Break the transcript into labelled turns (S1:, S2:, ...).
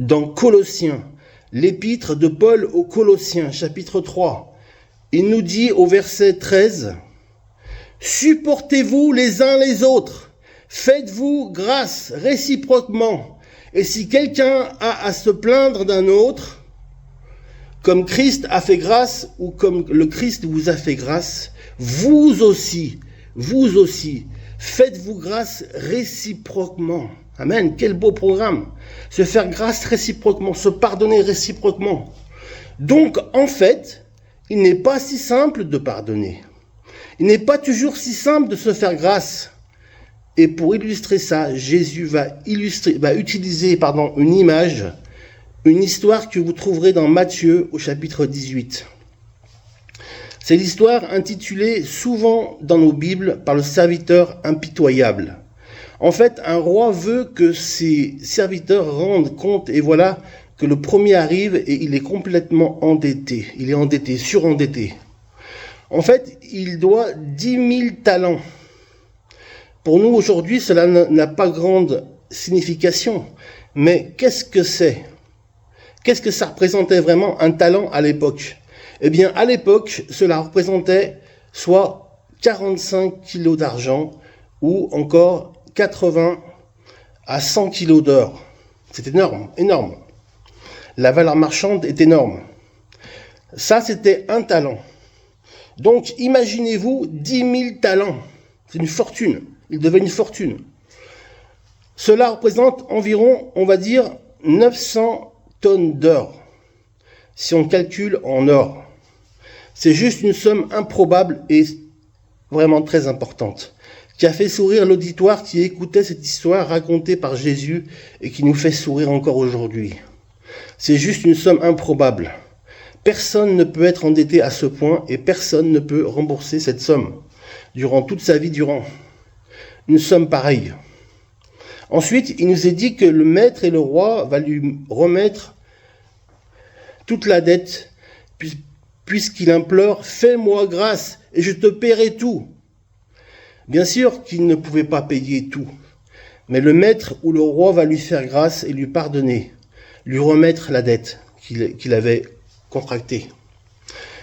S1: dans Colossiens, l'épître de Paul aux Colossiens, chapitre 3. Il nous dit au verset 13, « Supportez-vous les uns les autres, faites-vous grâce réciproquement, et si quelqu'un a à se plaindre d'un autre, comme Christ a fait grâce, ou comme le Christ vous a fait grâce, vous aussi, faites-vous grâce réciproquement. » Amen, quel beau programme. Se faire grâce réciproquement, se pardonner réciproquement. Donc, en fait, il n'est pas si simple de pardonner. Il n'est pas toujours si simple de se faire grâce. Et pour illustrer ça, Jésus va utiliser une image, une histoire que vous trouverez dans Matthieu au chapitre 18. C'est l'histoire intitulée souvent dans nos Bibles par le serviteur impitoyable. En fait, un roi veut que ses serviteurs rendent compte, et voilà que le premier arrive et il est complètement endetté. Il est endetté, surendetté. En fait, il doit 10 000 talents. Pour nous, aujourd'hui, cela n'a pas grande signification. Mais qu'est-ce que c'est? Qu'est-ce que ça représentait vraiment un talent à l'époque? Eh bien, à l'époque, cela représentait soit 45 kilos d'argent ou encore 80 à 100 kilos d'or. C'est énorme, énorme. La valeur marchande est énorme. Ça, c'était un talent. Donc, imaginez-vous 10 000 talents. C'est une fortune. Il devait une fortune. Cela représente environ, on va dire, 900 tonnes d'or, si on calcule en or. C'est juste une somme improbable et vraiment très importante, qui a fait sourire l'auditoire qui écoutait cette histoire racontée par Jésus et qui nous fait sourire encore aujourd'hui. C'est juste une somme improbable. Personne ne peut être endetté à ce point et personne ne peut rembourser cette somme durant toute sa vie durant. Une somme pareille. Ensuite, il nous est dit que le maître et le roi va lui remettre toute la dette puisqu'il implore « Fais-moi grâce et je te paierai tout ». Bien sûr qu'il ne pouvait pas payer tout, mais le maître ou le roi va lui faire grâce et lui pardonner, lui remettre la dette qu'il avait contractée.